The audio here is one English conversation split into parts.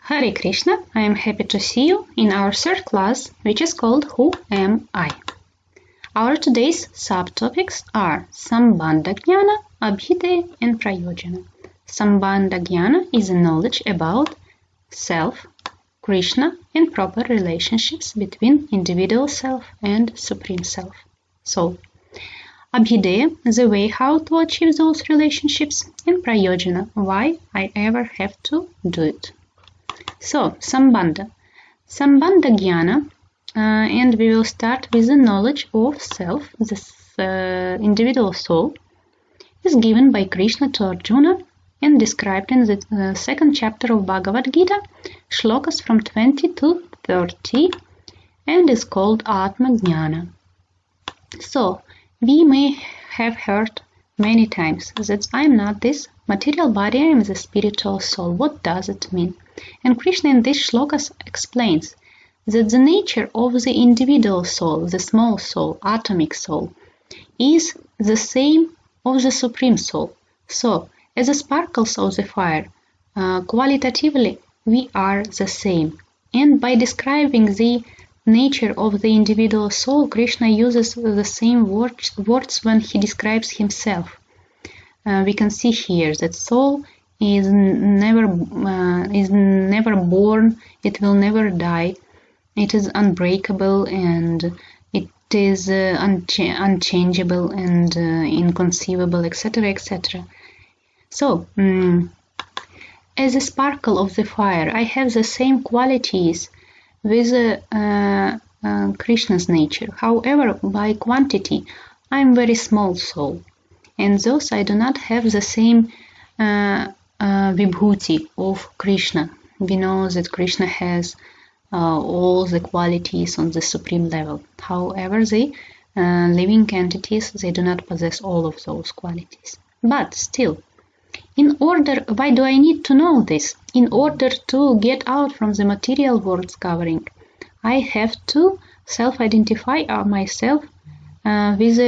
Hare Krishna, I am happy to see you in our third class, which is called Who Am I? Our today's subtopics are Sambandha Jnana, Abhideya and Prayojana. Sambandha Jnana is a knowledge about self, Krishna and proper relationships between individual self and Supreme Self. So, Abhideya, the way how to achieve those relationships, and Prayojana, why I ever have to do it. So, Sambandha. Sambandha Jnana, and we will start with the knowledge of self, this individual soul, is given by Krishna to Arjuna and described in the second chapter of Bhagavad Gita, shlokas from 20 to 30, and is called Atma Jnana. So, we may have heard many times that I am not this material body, I am the spiritual soul. What does it mean? And Krishna in this shlokas explains that the nature of the individual soul, the small soul, atomic soul, is the same of the Supreme Soul. So, as the sparkles of the fire, qualitatively we are the same. And by describing the nature of the individual soul, Krishna uses the same words when he describes himself. We can see here that soul is never born, it will never die, it is unbreakable and it is unchangeable and inconceivable, etc., etc. So, as a sparkle of the fire, I have the same qualities with Krishna's nature. However, by quantity, I am very small soul, and thus I do not have the same vibhuti of Krishna. We know that Krishna has all the qualities on the supreme level. However, the living entities, they do not possess all of those qualities. But still, why do I need to know this? In order to get out from the material world's covering, I have to self-identify myself with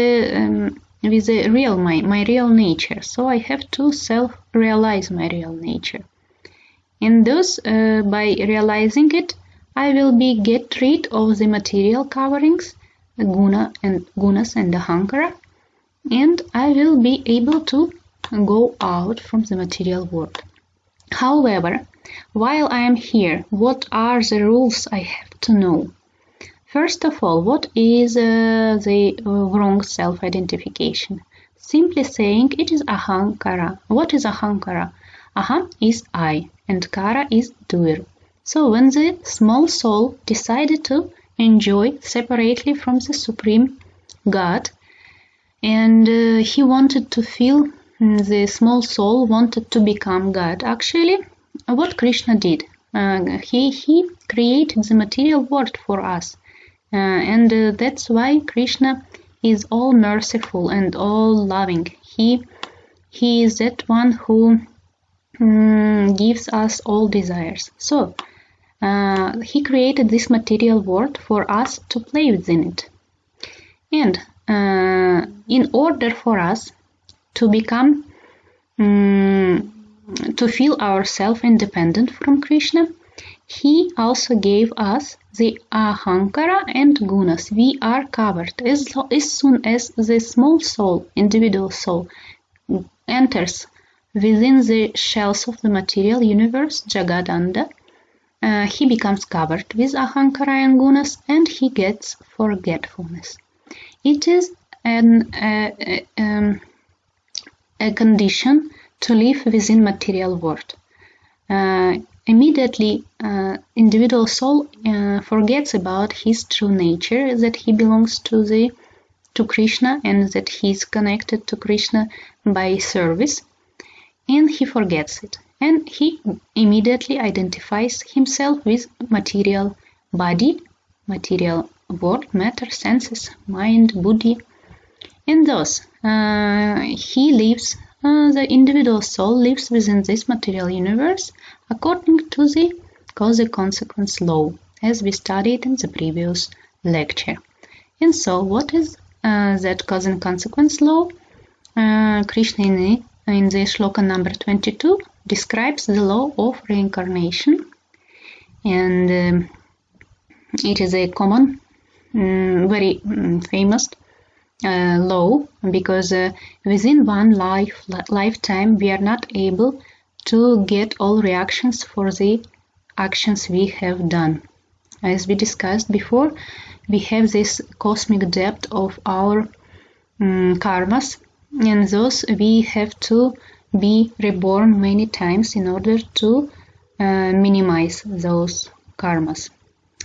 my real nature. So I have to self-realize my real nature. And thus, by realizing it, I will get rid of the material coverings, gunas and ahankara, and I will be able to go out from the material world. However, while I am here, what are the rules I have to know? First of all, what is the wrong self-identification? Simply saying it is ahankara. What is ahankara? Aham is I and kara is doer. So when the small soul decided to enjoy separately from the Supreme God, and he wanted to feel, the small soul wanted to become God. Actually, what Krishna did, he created the material world for us, and that's why Krishna is all merciful and all loving. He is that one who gives us all desires. So, he created this material world for us to play within it. And in order for us to become, to feel ourselves independent from Krishna, he also gave us the ahankara and gunas. We are covered. As soon as the small soul, individual soul, enters within the shells of the material universe, Jagadanda, he becomes covered with ahankara and gunas, and he gets forgetfulness. It is a condition to live within material world. Immediately, individual soul forgets about his true nature, that he belongs to Krishna and that he is connected to Krishna by service, and he forgets it. And he immediately identifies himself with material body, material world, matter, senses, mind, buddhi, and thus he lives, the individual soul lives within this material universe according to the cause-consequence law, as we studied in the previous lecture. And so, what is that cause-and-consequence law? Krishna in the shloka number 22 describes the law of reincarnation and it is a common, very famous law, because within one lifetime we are not able to get all reactions for the actions we have done. As we discussed before, we have this cosmic debt of our karmas, and thus we have to be reborn many times in order to minimize those karmas.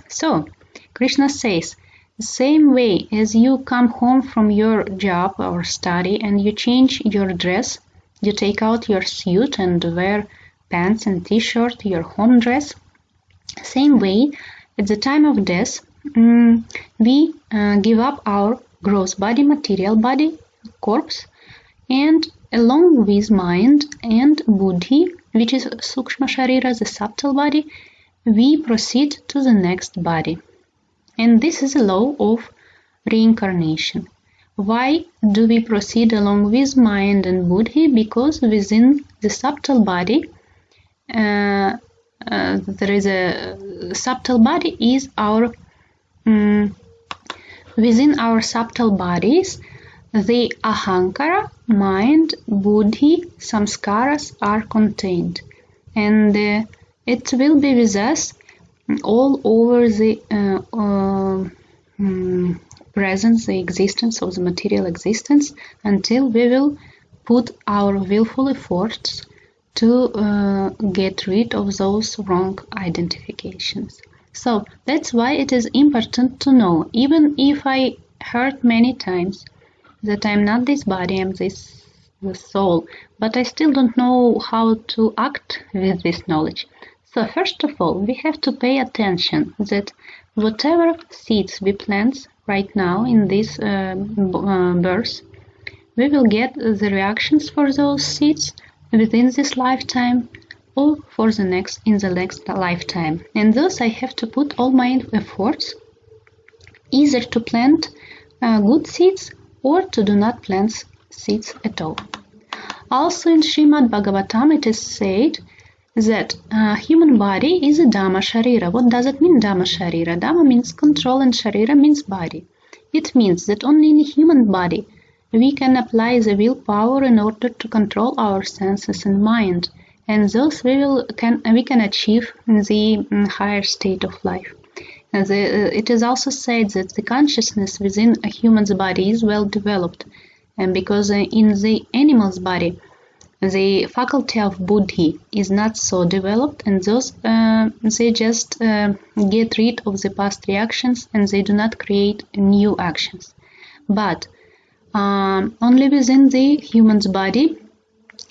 So, Krishna says, the same way as you come home from your job or study and you change your dress, you take out your suit and wear pants and t-shirt, your home dress, same way, at the time of death, we give up our gross body, material body, corpse, and along with mind and buddhi, which is sukshma sharira, the subtle body, we proceed to the next body. And this is a law of reincarnation. Why do we proceed along with mind and buddhi? Because within the subtle body, there is a subtle body is our within our subtle bodies, the ahankara, mind, buddhi, samskaras are contained, and it will be with us all over the presence, the existence of the material existence, until we will put our willful efforts to get rid of those wrong identifications. So that's why it is important to know, even if I heard many times that I'm not this body, I'm the soul, but I still don't know how to act with this knowledge. So first of all, we have to pay attention that whatever seeds we plant right now in this birth, we will get the reactions for those seeds within this lifetime or for the next lifetime. And thus I have to put all my efforts either to plant good seeds or to do not plant seeds at all. Also in Srimad Bhagavatam it is said that human body is a Dhamma Sharira. What does it mean, Dhamma Sharira? Dhamma means control and Sharira means body. It means that only in a human body we can apply the willpower in order to control our senses and mind, and thus we can achieve the higher state of life. It is also said that the consciousness within a human's body is well developed, and because in the animal's body the faculty of buddhi is not so developed, and thus they just get rid of the past reactions and they do not create new actions. But only within the human's body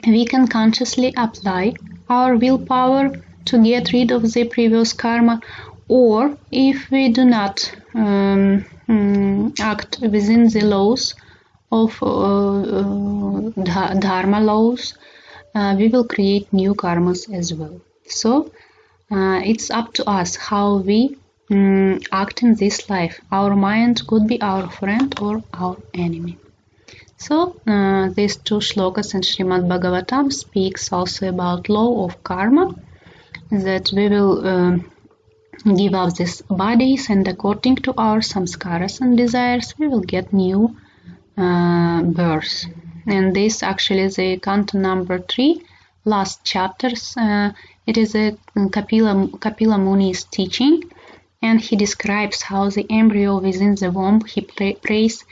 we can consciously apply our willpower to get rid of the previous karma, or if we do not act within the laws of dharma laws, we will create new karmas as well. So it's up to us how we act in this life. Our mind could be our friend or our enemy. So these two shlokas in Srimad Bhagavatam speaks also about law of karma, that we will give up these bodies, and according to our samskaras and desires we will get new birth. And this actually is a canto number 3, last chapters. It is a Kapila Muni's teaching, and he describes how the embryo within the womb, he prays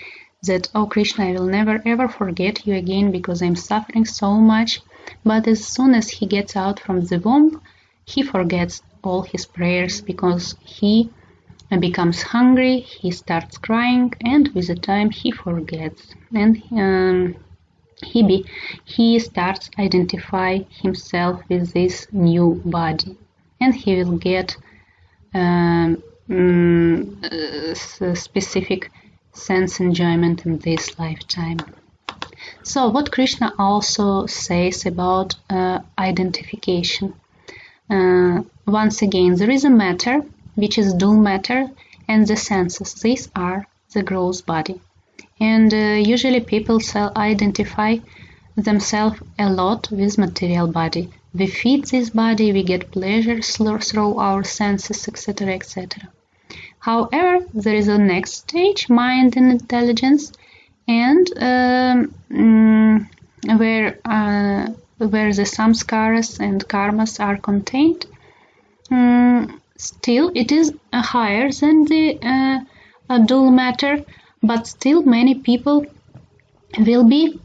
that, oh Krishna, I will never ever forget you again because I'm suffering so much. But as soon as he gets out from the womb, he forgets all his prayers because he becomes hungry, he starts crying, and with the time he forgets, and he starts identify himself with this new body, and he will get specific sense enjoyment in this lifetime. So what Krishna also says about identification. Once again, there is a matter which is dual matter and the senses. These are the gross body. And usually people identify themselves a lot with material body. we feed this body, we get pleasure through our senses, etc., etc. However, there is a next stage, mind and intelligence, and where the samskaras and karmas are contained. Still, it is higher than the dual matter, but still many people will be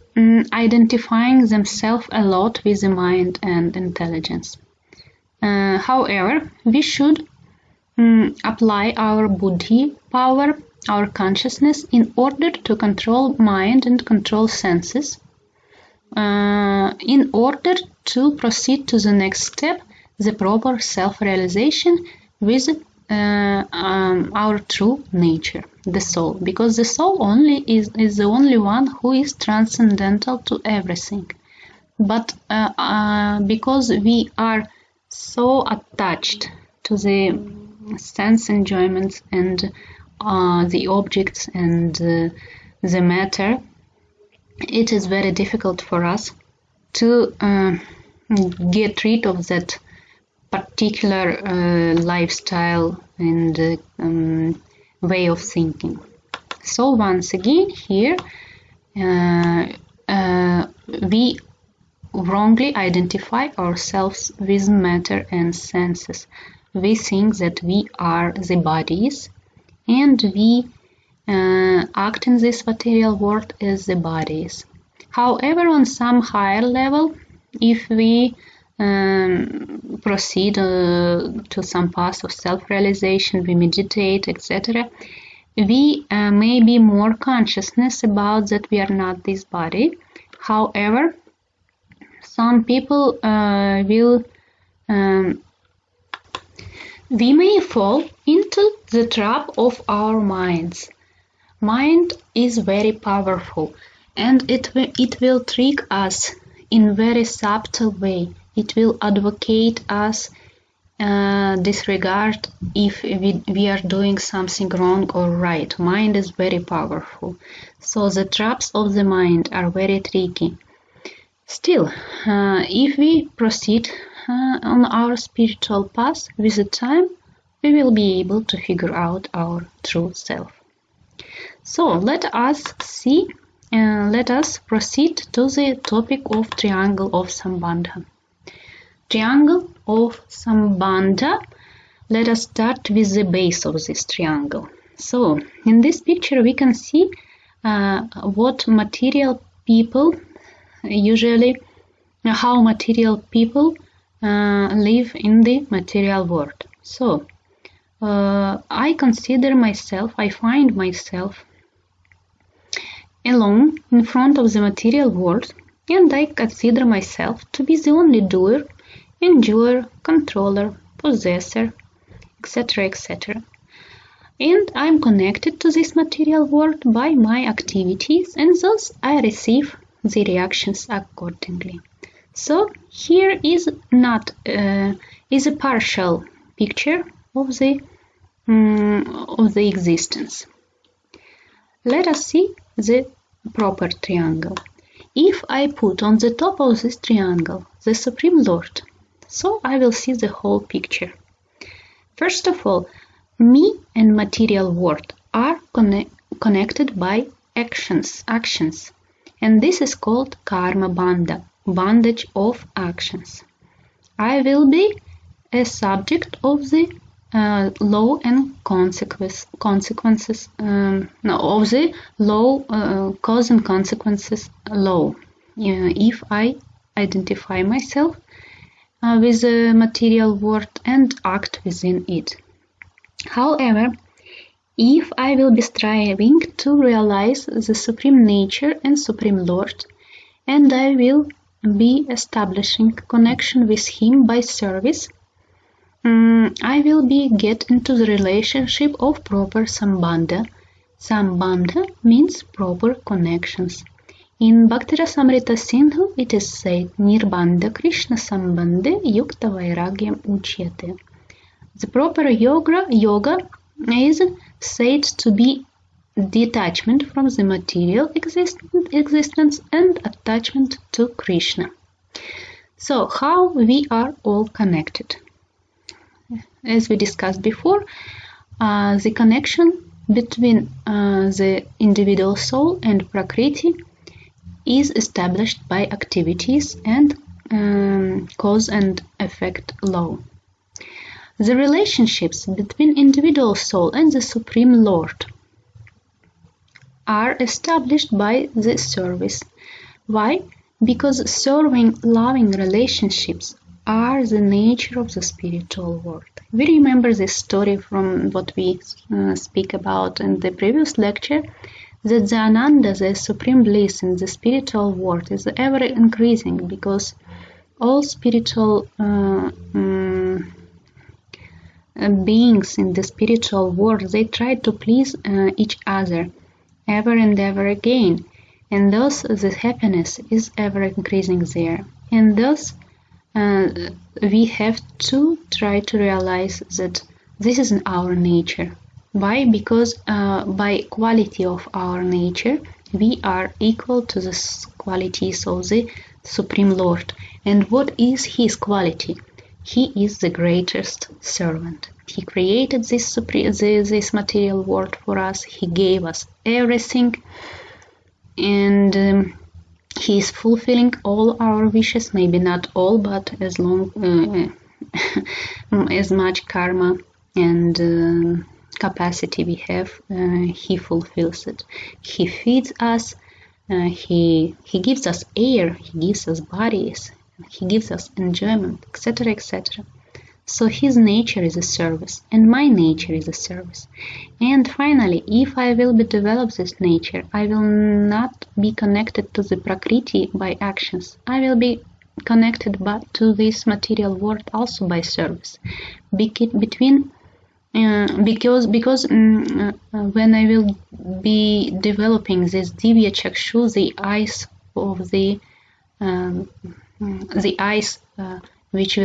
identifying themselves a lot with the mind and intelligence. However, we should apply our buddhi power, our consciousness, in order to control mind and control senses, in order to proceed to the next step, the proper self-realization with our true nature, the soul, because the soul only is the only one who is transcendental to everything. But because we are so attached to the sense enjoyments and the objects and the matter, it is very difficult for us to get rid of that particular lifestyle and way of thinking. So once again here we wrongly identify ourselves with matter and senses. We think that we are the bodies and we act in this material world as the bodies. However, on some higher level, if we proceed to some path of self-realization, we meditate, etc., we may be more consciousness about that we are not this body. However, some people we may fall into the trap of our minds. Mind is very powerful, and it will trick us in very subtle way. It will advocate us disregard if we are doing something wrong or right. Mind is very powerful. So the traps of the mind are very tricky. Still, if we proceed on our spiritual path, with the time we will be able to figure out our true self. So let us proceed to the topic of triangle of Sambandha. Triangle of Sambandha. Let us start with the base of this triangle. So in this picture we can see what material people usually, how material people live in the material world. So I find myself alone in front of the material world, and I consider myself to be the only doer, enjoyer, controller, possessor, etc., etc. And I'm connected to this material world by my activities, and thus I receive the reactions accordingly. So here is a partial picture of the existence. Let us see the proper triangle. If I put on the top of this triangle the Supreme Lord, so I will see the whole picture. First of all, me and material world are connected by actions, and this is called karma bandha, bondage of actions. I will be a subject of the law and consequences of the law, cause and consequences law. If I identify myself with the material world and act within it. However, if I will be striving to realize the Supreme Nature and Supreme Lord, and I will be establishing connection with Him by service, I will get into the relationship of proper Sambandha. Sambandha means proper connections. In Bhakti Rasamrita Sindhu it is said, Nirbandha Krishna Sambandhe Yukta Vairagyam Uchyate. The proper yoga is said to be detachment from the material existence and attachment to Krishna. So, how we are all connected? As we discussed before, the connection between the individual soul and Prakriti is established by activities and cause and effect law. The relationships between individual soul and the Supreme Lord are established by the service. Why? Because serving, loving relationships are the nature of the spiritual world. We remember this story from what we speak about in the previous lecture, that the Ananda, the supreme bliss in the spiritual world, is ever increasing, because all spiritual beings in the spiritual world, they try to please each other ever and ever again, and thus the happiness is ever increasing there, and thus we have to try to realize that this is in our nature. Why? Because by quality of our nature we are equal to the qualities of the Supreme Lord. And what is his quality? He is the greatest servant. He created this material world for us. He gave us everything, and he is fulfilling all our wishes. Maybe not all, but as long as much karma and capacity we have, he fulfills it. He feeds us. He gives us air. He gives us bodies. He gives us enjoyment, etc., etc. So his nature is a service, and my nature is a service. And finally, if I will develop this nature, I will not be connected to the Prakriti by actions. I will be connected to this material world also by service. Because when I will be developing this Divya Chakshu, the eyes of the eyes which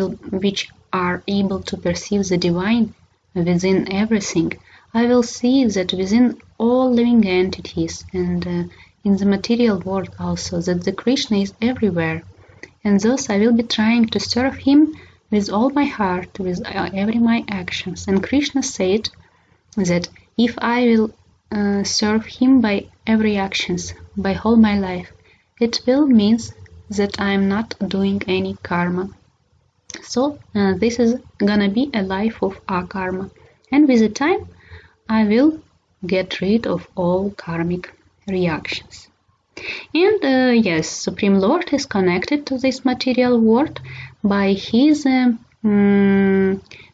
are able to perceive the divine within everything, I will see that within all living entities and in the material world also, that the Krishna is everywhere, and thus I will be trying to serve him with all my heart, with every my actions. And Krishna said that if I will serve him by every actions, by whole my life, it will means that I am not doing any karma. So this is gonna be a life of akarma, and with the time I will get rid of all karmic reactions. And yes, Supreme Lord is connected to this material world by his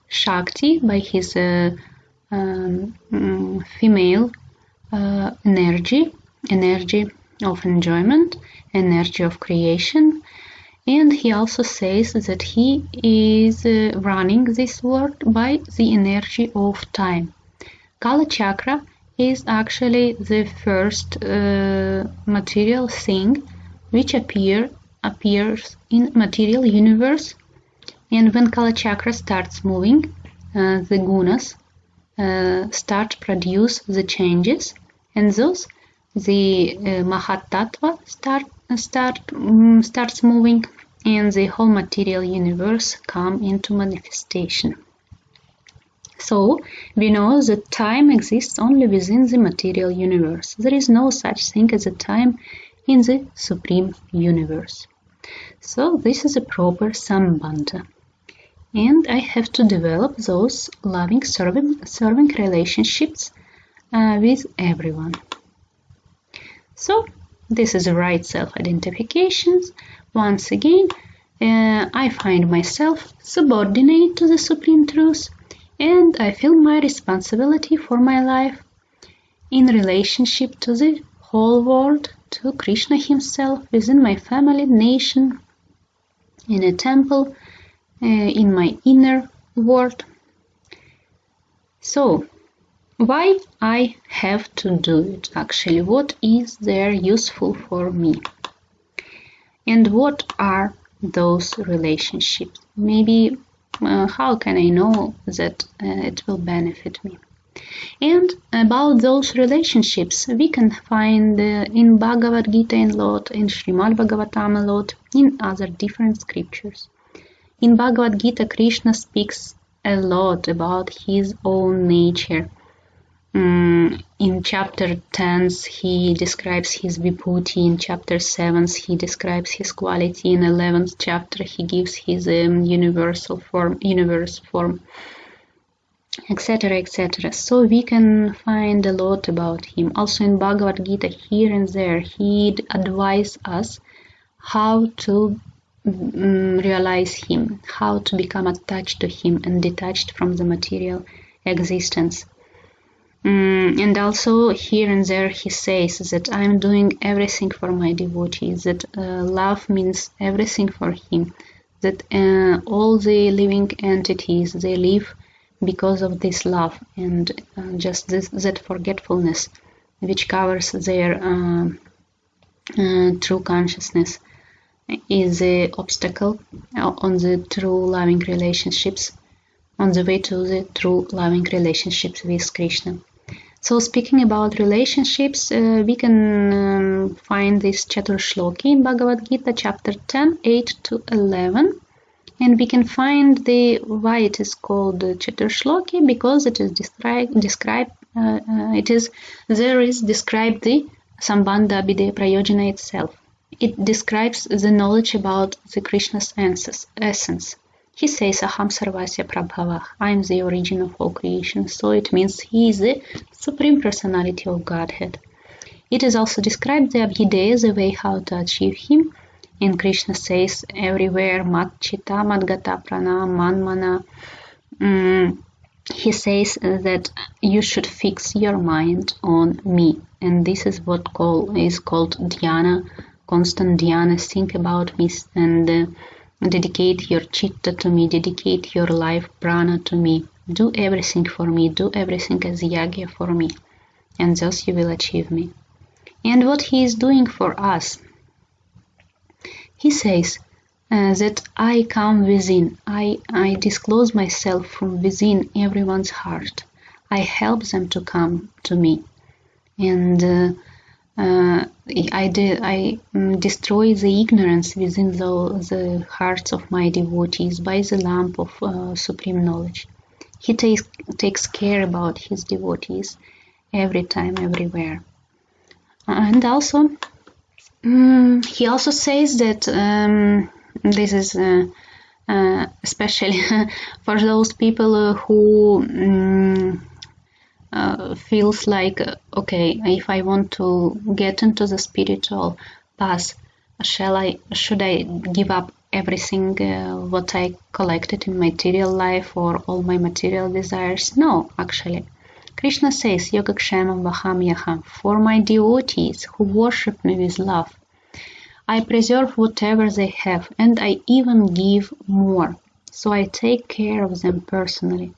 Shakti, by his female energy of enjoyment, energy of creation. And he also says that he is running this world by the energy of time. Kala Chakra is actually the first material thing which appears in material universe. And when Kala Chakra starts moving, the gunas start produce the changes, and thus the Mahatattva starts moving, and the whole material universe come into manifestation. So we know that time exists only within the material universe. There is no such thing as a time in the supreme universe. So this is a proper Sambandha. And I have to develop those loving serving relationships with everyone. So this is the right self-identification. Once again, I find myself subordinate to the Supreme Truth, and I feel my responsibility for my life in relationship to the whole world, to Krishna himself, within my family, nation, in a temple, in my inner world. So, why I have to do it actually? What is there useful for me? And what are those relationships? Maybe how can I know that it will benefit me? And about those relationships, we can find in Bhagavad Gita a lot, in Srimad Bhagavatam a lot, in other different scriptures. In Bhagavad Gita, Krishna speaks a lot about his own nature. In chapter 10, he describes his vibhuti. In chapter 7, he describes his quality. In 11th chapter, he gives his universe form, etc., etc. So we can find a lot about him. Also in Bhagavad Gita, here and there, he advises us how to realize him, how to become attached to him and detached from the material existence. And also here and there he says that I'm doing everything for my devotees, that love means everything for him, that all the living entities, they live because of this love, and just that forgetfulness which covers their true consciousness is the obstacle on the true loving relationships, on the way to the true loving relationships with Krishna. So speaking about relationships, we can find this Chaturshloki in Bhagavad Gita, chapter 10, 8 to 11. And we can find why it is called Chaturshloki, because it is described the Sambandha Prayojana itself. It describes the knowledge about the Krishna's essence. He says, Aham Sarvasya Prabhava, I am the origin of all creation. So it means he is the Supreme Personality of Godhead. It is also described the Abhideya, the way how to achieve him. And Krishna says everywhere, Mat Chitta, Mat Gata Prana, Man Mana. He says that you should fix your mind on me. And this is what is called dhyana, constant dhyana. Think about me and dedicate your chitta to me, dedicate your life prana to me. Do everything for me, do everything as yagya for me. And thus you will achieve me. And what he is doing for us, he says that I come within, I disclose myself from within everyone's heart. I help them to come to me. And I destroy the ignorance within the hearts of my devotees by the lamp of supreme knowledge. He takes care about his devotees every time, everywhere. And also, he also says that this is especially for those people who feels like, okay, if I want to get into the spiritual path, should I give up everything what I collected in material life or all my material desires? No, actually. Krishna says, Yogakshamam Vaham Yaham, for my devotees who worship me with love, I preserve whatever they have, and I even give more. So I take care of them personally.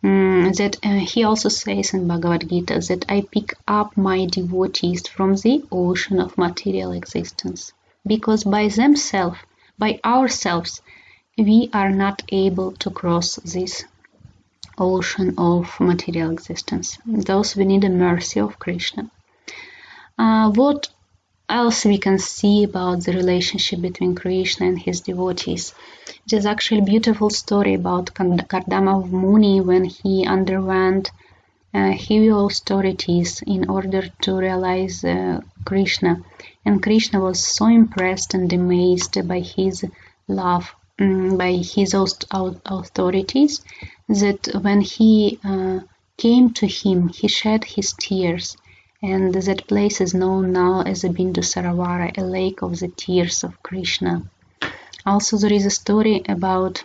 He also says in Bhagavad Gita that I pick up my devotees from the ocean of material existence, because by ourselves, we are not able to cross this ocean of material existence. Thus we need the mercy of Krishna. What else we can see about the relationship between Krishna and his devotees? It is actually a beautiful story about Kardama Muni when he underwent heavy austerities in order to realize Krishna. And Krishna was so impressed and amazed by his love, by his authorities, that when he came to him, he shed his tears. And that place is known now as the Bindu Saravara, a lake of the tears of Krishna. Also, there is a story about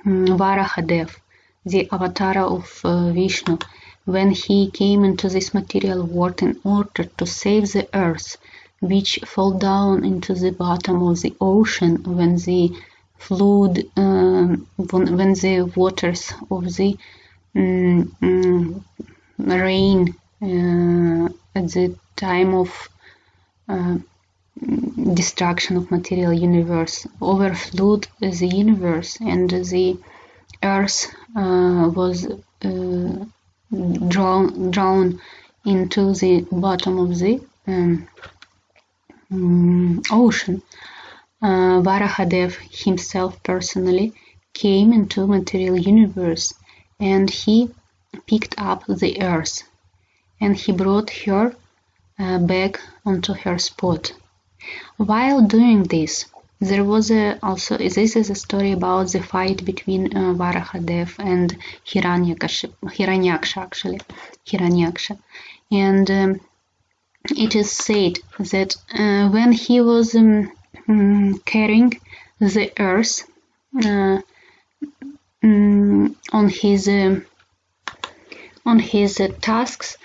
Varahadev, the avatar of Vishnu, when he came into this material world in order to save the earth, which fell down into the bottom of the ocean when the flood, when the waters of the rain at the time of destruction of material universe overflowed the universe, and the earth was drawn into the bottom of the ocean. Varahadev himself personally came into material universe, and he picked up the earth, and he brought her back onto her spot. While doing this, there was also, this is a story about the fight between Varahadev and Hiranyaksha. And it is said that when he was carrying the earth on his tasks,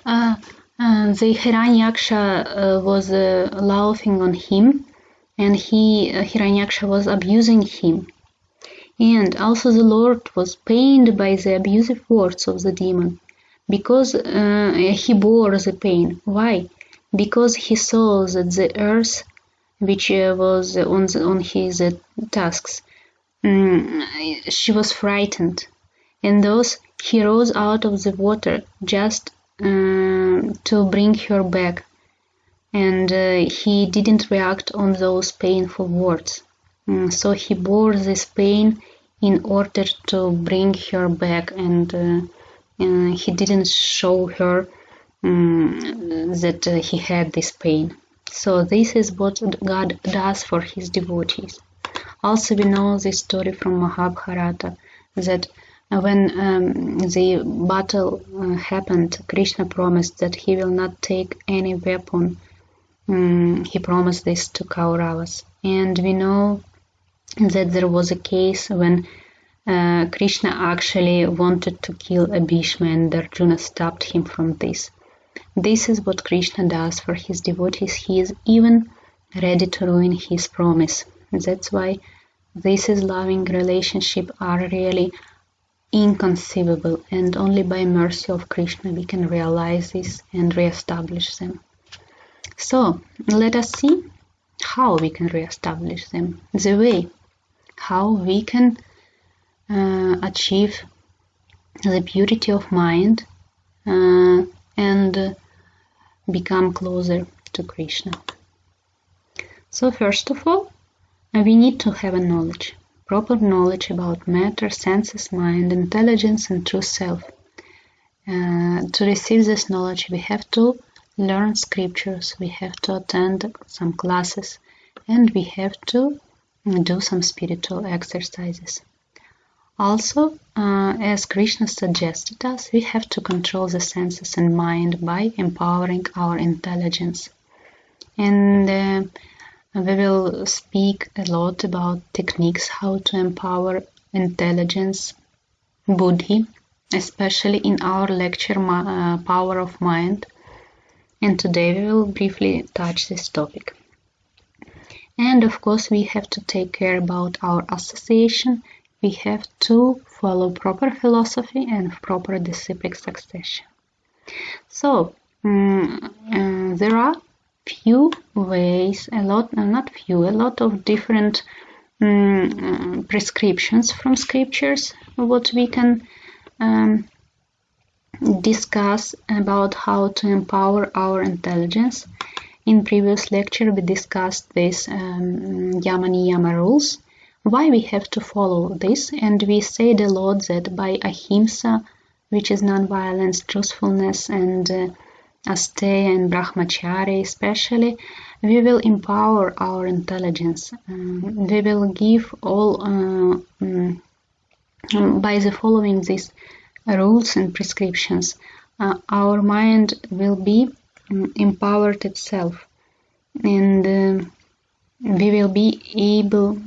the Hiranyaksha was laughing on him, and Hiranyaksha was abusing him. And also the Lord was pained by the abusive words of the demon, because he bore the pain. Why? Because he saw that the earth, which was on his tasks, she was frightened, and thus he rose out of the water just to bring her back, and he didn't react on those painful words. So he bore this pain in order to bring her back, and he didn't show her that he had this pain. So this is what God does for his devotees. Also, we know this story from Mahabharata, that when the battle happened, Krishna promised that he will not take any weapon. He promised this to Kauravas. And we know that there was a case when Krishna actually wanted to kill Bhishma, and Arjuna stopped him from this. This is what Krishna does for his devotees. He is even ready to ruin his promise. That's why this is loving relationship are really inconceivable, and only by mercy of Krishna we can realize this and re-establish them. So let us see how we can re-establish them, the way how we can achieve the purity of mind and become closer to Krishna. So first of all, we need to have a knowledge, proper knowledge about matter, senses, mind, intelligence, and true self. To receive this knowledge, we have to learn scriptures, we have to attend some classes, and we have to do some spiritual exercises. Also, as Krishna suggested us, we have to control the senses and mind by empowering our intelligence. And we will speak a lot about techniques how to empower intelligence, buddhi, especially in our lecture Power of Mind. And today we will briefly touch this topic. And of course we have to take care about our association. We have to follow proper philosophy and proper disciplic succession. So there are few ways, a lot of different prescriptions from scriptures what we can discuss about how to empower our intelligence. In previous lecture we discussed this Yama Niyama rules, why we have to follow this, and we said a lot that by ahimsa, which is non-violence, truthfulness, and asteya and brahmacharya especially, we will empower our intelligence. We will give all, by the following these rules and prescriptions, our mind will be empowered itself, and we will be able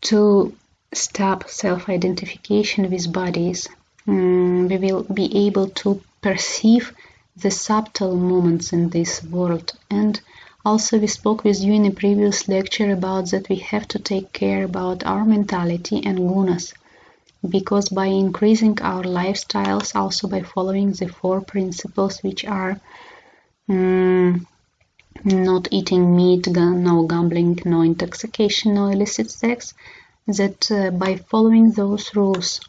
to stop self-identification with bodies. We will be able to perceive the subtle moments in this world. And also we spoke with you in a previous lecture about that we have to take care about our mentality and gunas, because by increasing our lifestyles, also by following the 4 principles, which are not eating meat, no gambling, no intoxication, no illicit sex, that by following those rules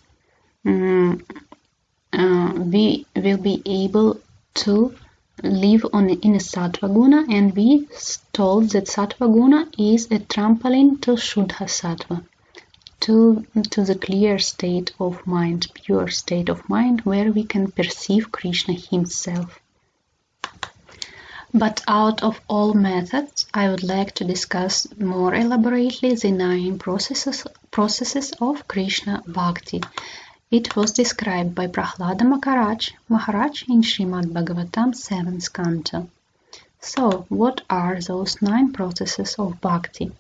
we will be able to live in a Sattva Guna, and we told that Sattva Guna is a trampoline to Shuddha Sattva, to the clear state of mind, pure state of mind, where we can perceive Krishna himself. But out of all methods, I would like to discuss more elaborately the 9 processes of Krishna Bhakti. It was described by Prahlada Maharaj in Srimad Bhagavatam 7th Canto. So, what are those 9 processes of Bhakti?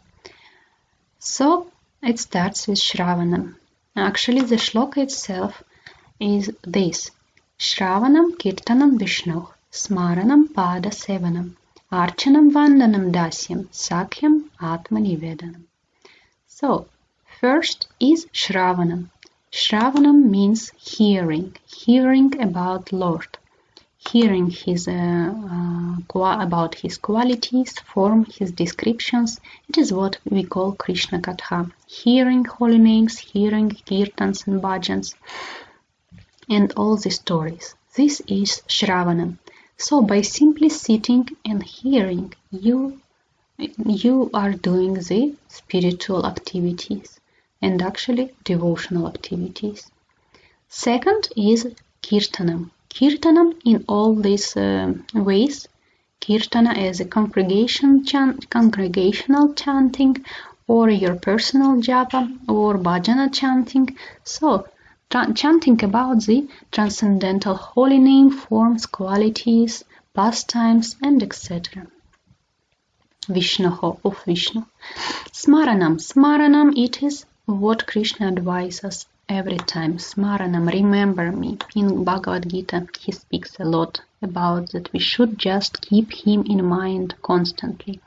So, it starts with Shravanam. Actually, the shloka itself is this: Shravanam Kirtanam Vishnu, Smaranam Pada Sevanam, Archanam Vandanam Dasyam, Sakhyam Atmani Vedanam. So, first is Shravanam. Shravanam means hearing about Lord, hearing his about his qualities, form, his descriptions. It is what we call Krishna Katha, hearing holy names, hearing kirtans and bhajans, and all the stories. This is Shravanam. So by simply sitting and hearing, you are doing the spiritual activities and actually devotional activities. Second is Kirtanam. Kirtanam in all these ways. Kirtana as a congregational chanting, or your personal japa, or bhajana chanting. So, chanting about the transcendental holy name, forms, qualities, pastimes, and etc. Vishnoho of Vishnu. Smaranam, it is what Krishna advises us every time. Smaranam, remember me. In Bhagavad Gita, he speaks a lot about that we should just keep him in mind constantly.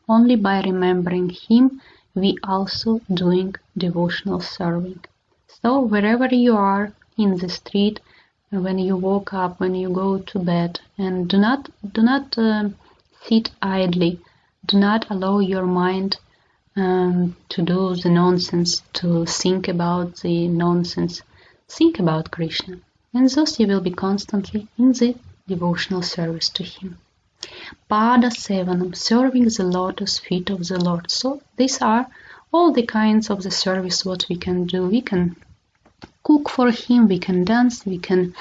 Only by remembering him, we also doing devotional serving. So wherever you are in the street, when you woke up, when you go to bed, and do not sit idly. Do not allow your mind to do the nonsense, to think about the nonsense. Think about Krishna, and thus you will be constantly in the devotional service to him. Pada Sevanam, serving the lotus feet of the Lord. So these are all the kinds of the service what we can do. We can cook for him, we can dance, we can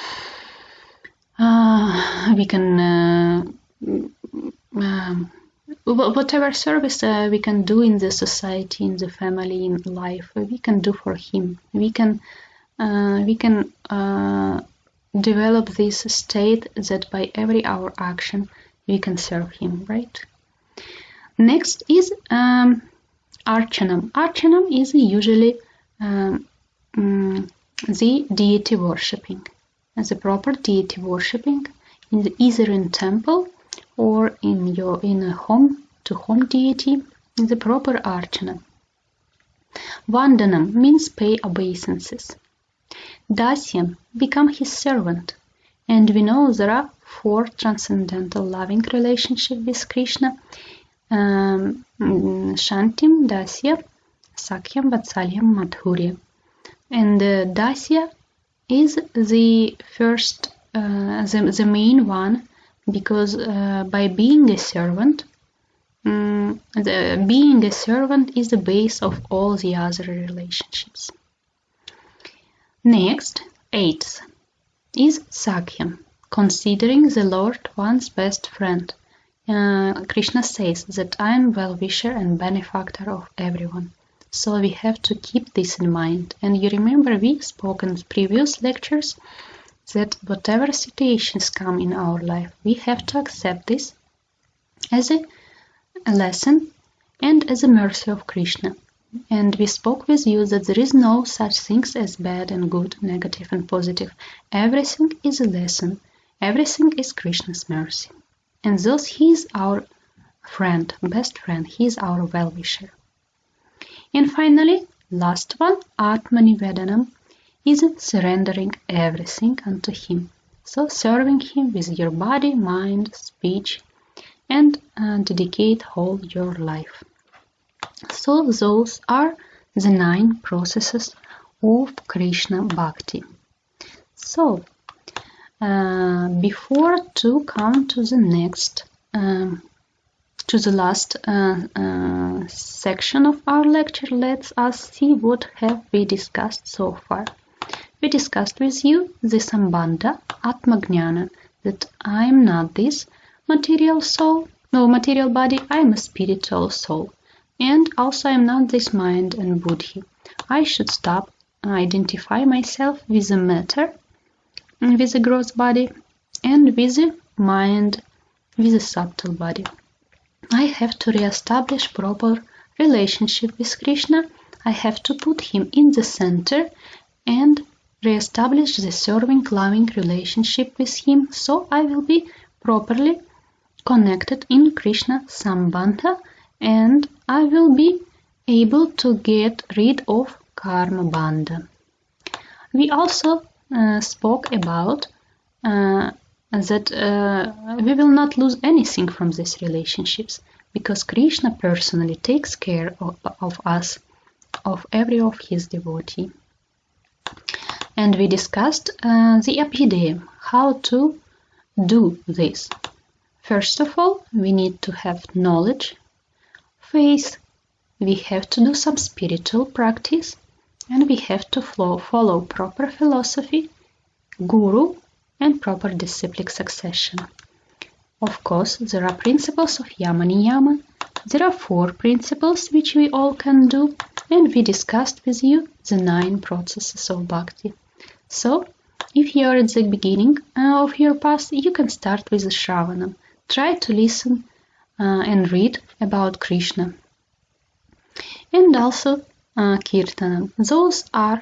whatever service we can do in the society, in the family, in life, we can do for him. We can develop this state that by every our action we can serve him, right? Next is Archanam. Archanam is usually the deity worshipping, as a proper deity worshipping either in temple or in a home to home deity, in the proper Archana. Vandanam means pay obeisances. Dasyam, become his servant. And we know there are 4 transcendental loving relationships with Krishna. Shantim, Dasya, Sakhyam, Vatsalyam, Madhurya. And Dasya is the first, the main one, because by being a servant, being a servant is the base of all the other relationships. Next, 8th, is Sakhyam, considering the Lord one's best friend. Krishna says that I am well-wisher and benefactor of everyone. So we have to keep this in mind. And you remember we spoke in previous lectures that whatever situations come in our life, we have to accept this as a lesson and as a mercy of Krishna. And we spoke with you that there is no such things as bad and good, negative and positive. Everything is a lesson. Everything is Krishna's mercy. And thus he is our friend, best friend. He is our well-wisher. And finally, last one, Atmani Vedanam, is surrendering everything unto him. So serving him with your body, mind, speech, and dedicate whole your life. So those are the 9 processes of Krishna Bhakti. So before to come to the next, to the last section of our lecture, let us see what have we discussed so far. We discussed with you the Sambandha, Atma Jnana, that I am not this material soul, no material body, I am a spiritual soul. And also I am not this mind and buddhi. I should stop identify myself with the matter, with the gross body, and with the mind, with the subtle body. I have to re-establish proper relationship with Krishna. I have to put him in the center and re-establish the serving, loving relationship with him, so I will be properly connected in Krishna Sambandha, and I will be able to get rid of karma bandha. We also spoke about that we will not lose anything from these relationships, because Krishna personally takes care of us, of every of his devotee. And we discussed the Abhideya, how to do this. First of all, we need to have knowledge, faith, we have to do some spiritual practice, and we have to follow proper philosophy, guru, and proper disciplic succession. Of course, there are principles of yama niyama. There are 4 principles which we all can do, and we discussed with you the 9 processes of bhakti. So, if you are at the beginning of your path, you can start with the Shravanam. Try to listen and read about Krishna. And also Kirtanam. Those are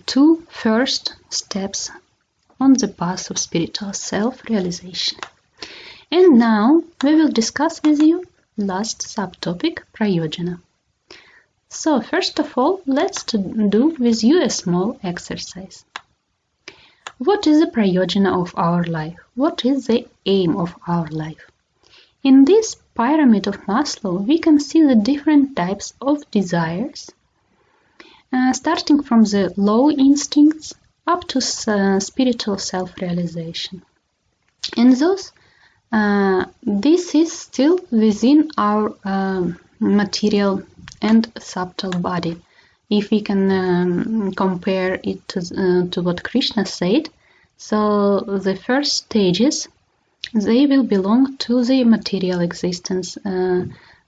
2 first steps on the path of spiritual self-realization. And now we will discuss with you last subtopic, Prayojana. So first of all, let's do with you a small exercise. What is the Prayojana of our life? What is the aim of our life? In this pyramid of Maslow, we can see the different types of desires, starting from the low instincts up to spiritual self-realization. And thus, this is still within our material and subtle body. If we can compare it to what Krishna said, so the first stages, they will belong to the material existence,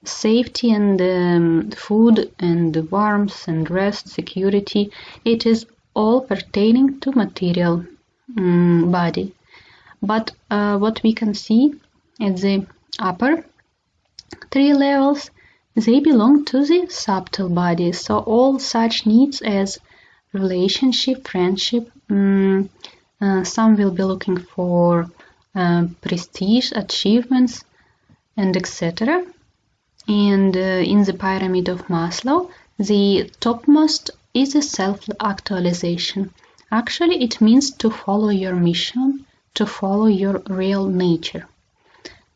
safety and food and warmth and rest, security. It is all pertaining to material body. But what we can see at the upper 3 levels, they belong to the subtle body. So all such needs as relationship, friendship, some will be looking for prestige, achievements, and etc. And in the pyramid of Maslow, the topmost is a self-actualization. Actually, it means to follow your mission, to follow your real nature.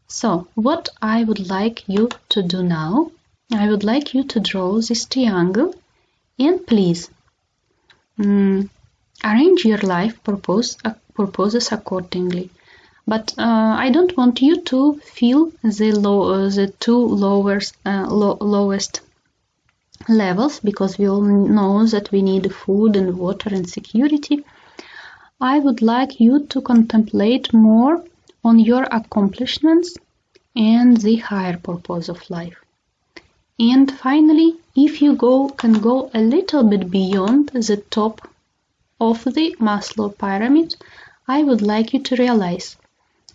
So, what I would like you to do now, I would like you to draw this triangle and please arrange your life purposes accordingly. But I don't want you to feel the 2 lowest levels, because we all know that we need food and water and security. I would like you to contemplate more on your accomplishments and the higher purpose of life. And finally, if you can go a little bit beyond the top of the Maslow pyramid, I would like you to realize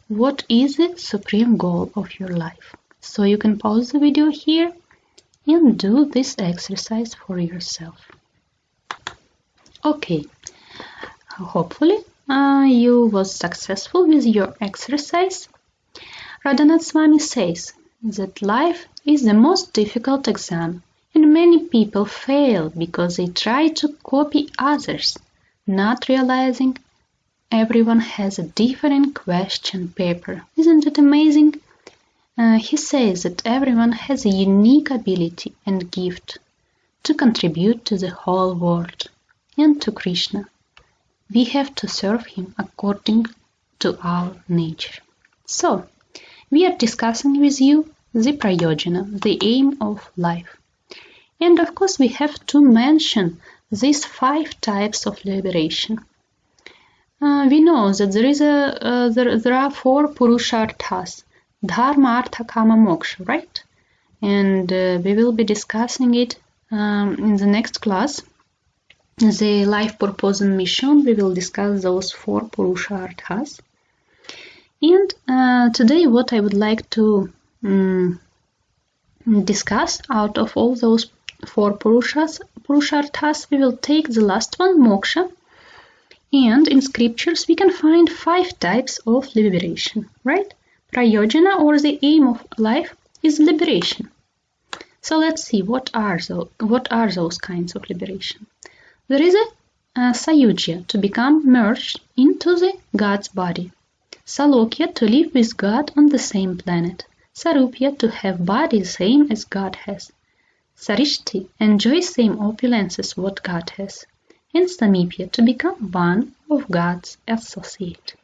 what is the supreme goal of your life. So you can pause the video here and do this exercise for yourself. Okay, hopefully you was successful with your exercise. Radhanath Swami says that life is the most difficult exam, and many people fail because they try to copy others, not realizing everyone has a different question paper. Isn't it amazing? He says that everyone has a unique ability and gift to contribute to the whole world and to Krishna. we have to serve him according to our nature. So, we are discussing with you the prayojana, the aim of life. And of course, we have to mention these 5 types of liberation. We know that there are 4 purusharthas, dharma, artha, kama, moksha, right? And we will be discussing it in the next class. The life purpose and mission, we will discuss those 4 purusharthas. And today what I would like to discuss, out of all those 4 purusharthas, we will take the last one, moksha. And in scriptures we can find 5 types of liberation, right? Prayojana, or the aim of life, is liberation. So let's see, what are those kinds of liberation? There is a sayujya, to become merged into the God's body. Salokya, to live with God on the same planet. Sarupya, to have body same as God has. Sarishti, enjoy same opulences what God has. And Samipya, to become one of God's associate.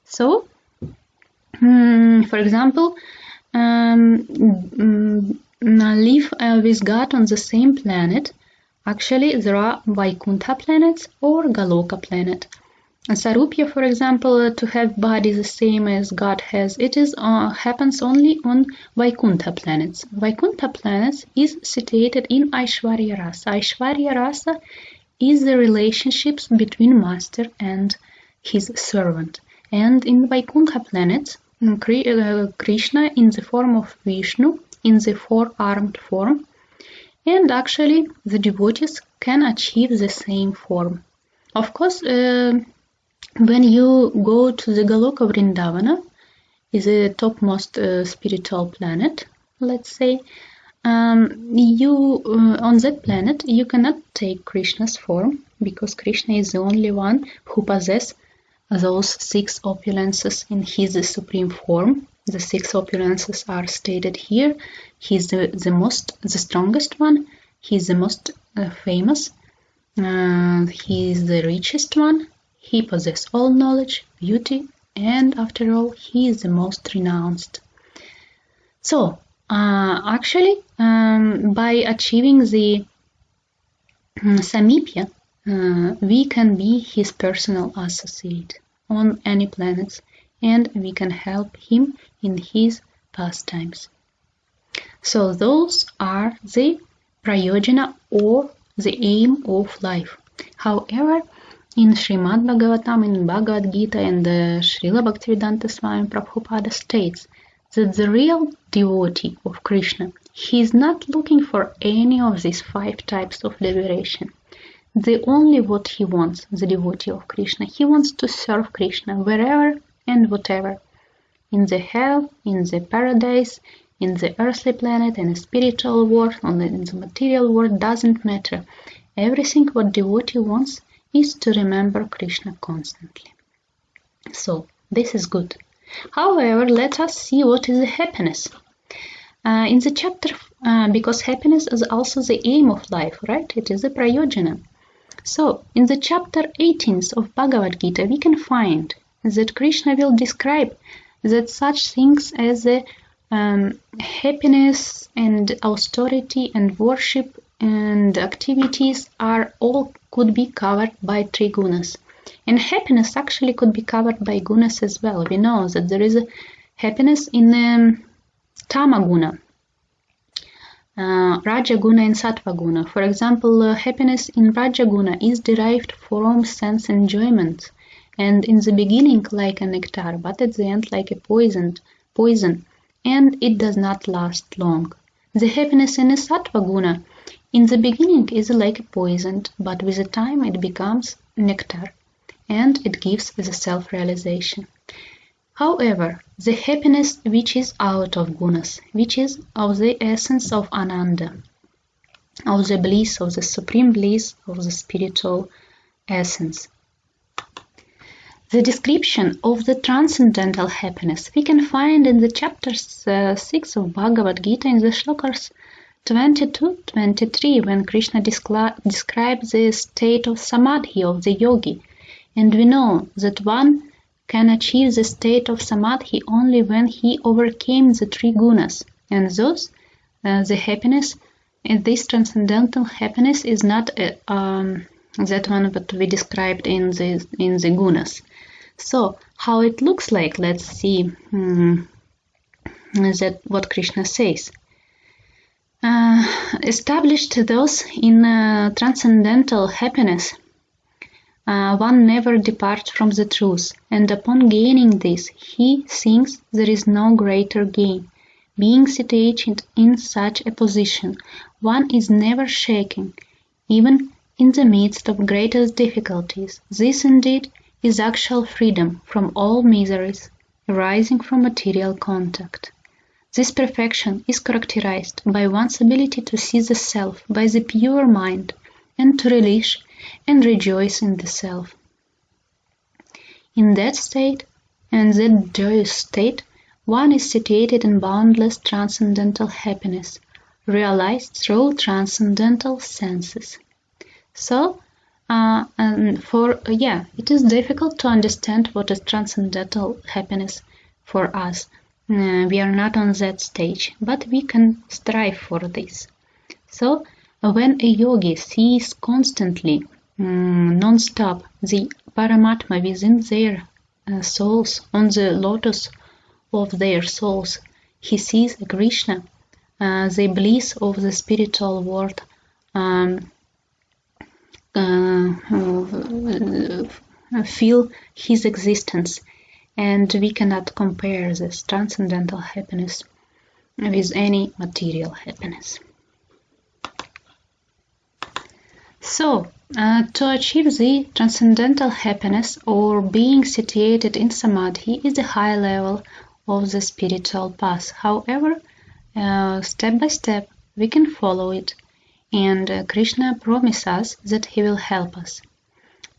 So, for example, live with God on the same planet. Actually, there are Vaikuntha planets or Galoka planet. Sarupya, for example, to have body the same as God has, it is happens only on Vaikuntha planets. Vaikuntha planets is situated in Aishwarya Rasa. Aishwarya Rasa is the relationships between master and his servant. And in Vaikuntha planets, Krishna in the form of Vishnu, in the 4-armed form, and actually the devotees can achieve the same form. Of course, when you go to the Galoka Vrindavana, is a topmost spiritual planet, let's say, on that planet you cannot take Krishna's form, because Krishna is the only one who possesses those 6 opulences in his supreme form. The 6 opulences are stated here. He is the strongest one. He is the most famous. He is the richest one. He possesses all knowledge, beauty, and after all, he is the most renounced. So, actually, by achieving the Samipya, we can be his personal associate on any planets, and we can help him in his pastimes. So those are the prayojana, or the aim of life. However, in Srimad Bhagavatam, in Bhagavad Gita, and Srila Bhaktivedanta Swami Prabhupada states that the real devotee of Krishna, he is not looking for any of these 5 types of liberation. The only what he wants, the devotee of Krishna, he wants to serve Krishna wherever and whatever. In the hell, in the paradise, in the earthly planet, in the spiritual world, in the material world, doesn't matter. Everything what devotee wants is to remember Krishna constantly. So, this is good. However, let us see what is the happiness. In the chapter, because happiness is also the aim of life, right? It is the prayojana. So, in the chapter 18th of Bhagavad Gita, we can find that Krishna will describe that such things as the happiness and austerity and worship and activities are all could be covered by 3 gunas. And happiness actually could be covered by gunas as well. We know that there is a happiness in Tamaguna, Rajaguna and Sattva-guna. For example, happiness in Rajaguna is derived from sense enjoyment, and in the beginning like a nectar, but at the end like a poison, and it does not last long. The happiness in a Sattva-guna in the beginning is like a poison, but with the time it becomes nectar, and it gives the self-realization. However, the happiness which is out of gunas, which is of the essence of ananda, of the bliss, of the supreme bliss, of the spiritual essence. The description of the transcendental happiness we can find in the chapter 6 of Bhagavad Gita in the shlokas 22-23, when Krishna describes the state of samadhi of the yogi. And we know that one can achieve the state of samadhi only when he overcame the three gunas. And thus, the happiness, and this transcendental happiness is not that one that we described in the gunas. So, how it looks like? Let's see that what Krishna says. Established thus in transcendental happiness, one never departs from the truth, and upon gaining this, he thinks there is no greater gain. Being situated in such a position, one is never shaken, even in the midst of greatest difficulties. This indeed is actual freedom from all miseries arising from material contact. This perfection is characterized by one's ability to see the self by the pure mind and to relish and rejoice in the self. In that state, and that joyous state, one is situated in boundless transcendental happiness, realized through transcendental senses. So, it is difficult to understand what is transcendental happiness for us. We are not on that stage, but we can strive for this. So, when a yogi sees constantly, non-stop, the Paramatma within their souls, on the lotus of their souls, he sees Krishna, the bliss of the spiritual world, feel his existence, and we cannot compare this transcendental happiness with any material happiness. So, to achieve the transcendental happiness or being situated in samadhi is a high level of the spiritual path. However, step by step we can follow it, and Krishna promises us that he will help us.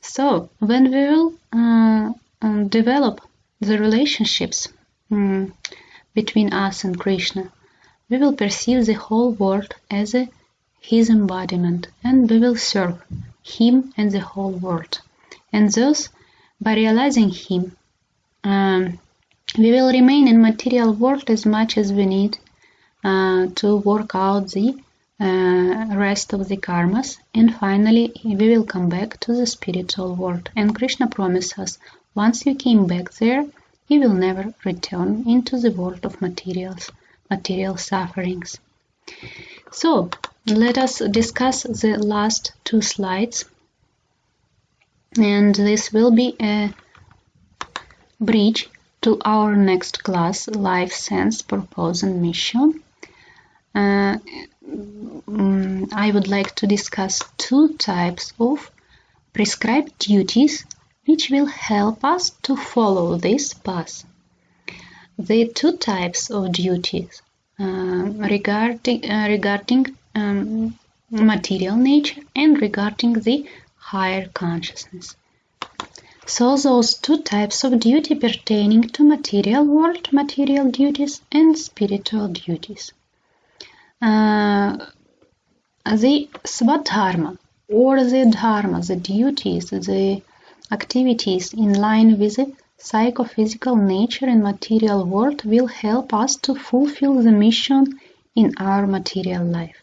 So, when we will develop the relationships between us and Krishna, we will perceive the whole world as his embodiment, and we will serve him and the whole world. And thus, by realizing him, we will remain in material world as much as we need to work out the rest of the karmas, and finally we will come back to the spiritual world. And Krishna promises us, once you came back there, you will never return into the world of material sufferings. So, let us discuss the last two slides, and this will be a bridge to our next class, Life, Sense, Purpose and Mission. I would like to discuss two types of prescribed duties which will help us to follow this path. The two types of duties regarding material nature and regarding the higher consciousness. So those two types of duty pertaining to material world, material duties, and spiritual duties. The Swadharma, or the Dharma, the duties, the activities in line with the psychophysical nature and material world will help us to fulfill the mission in our material life.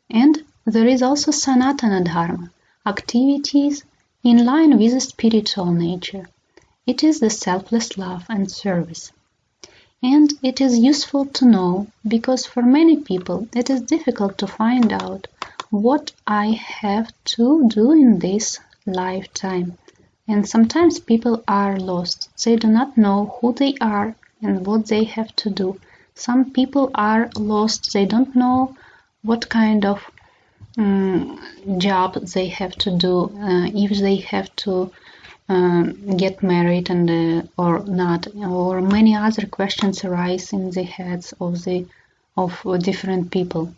And there is also Sanatana Dharma, activities in line with the spiritual nature. It is the selfless love and service. And it is useful to know, because for many people it is difficult to find out what I have to do in this lifetime. And sometimes people are lost. They do not know who they are and what they have to do. Some people are lost. They don't know what kind of job they have to do, if they have to get married and or not, or many other questions arise in the heads of different people.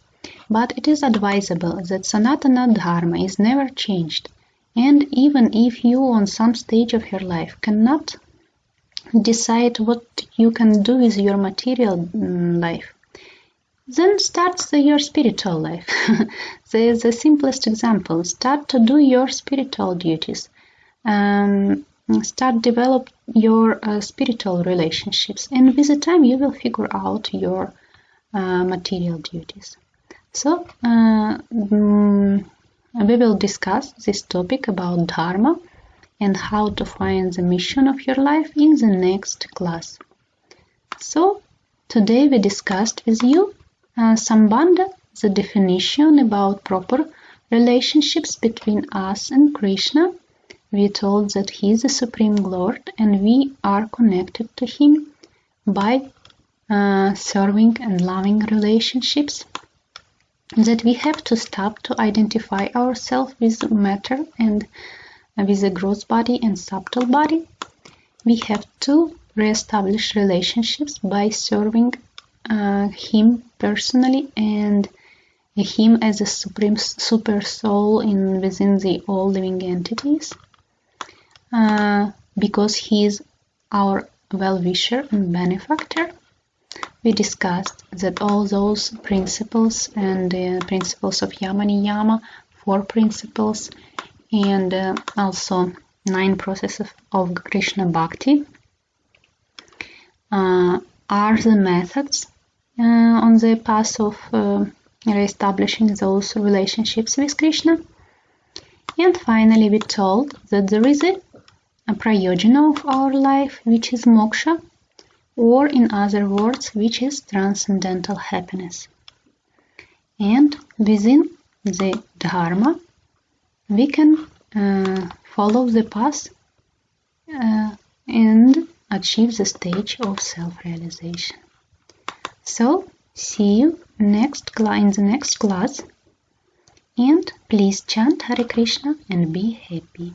But it is advisable that Sanatana Dharma is never changed, and even if you on some stage of your life cannot decide what you can do with your material life, then start your spiritual life. The simplest example, start to do your spiritual duties. start develop your spiritual relationships, and with the time you will figure out your material duties. So we will discuss this topic about Dharma and how to find the mission of your life in the next class. So today we discussed with you Sambandha, the definition about proper relationships between us and Krishna. We told that He is the Supreme Lord and we are connected to Him by serving and loving relationships, that we have to stop to identify ourselves with matter and with the gross body and subtle body. We have to re-establish relationships by serving Him personally and Him as a supreme super soul within the all living entities, because He is our well-wisher and benefactor. We discussed that all those principles and principles of Yama Niyama, 4 principles, and also 9 processes of Krishna Bhakti are the methods on the path of re-establishing those relationships with Krishna. And finally we told that there is a prayojana of our life, which is moksha, or in other words, which is transcendental happiness. And within the Dharma, we can follow the path and achieve the stage of self-realization. So, see you in the next class, and please chant Hare Krishna and be happy.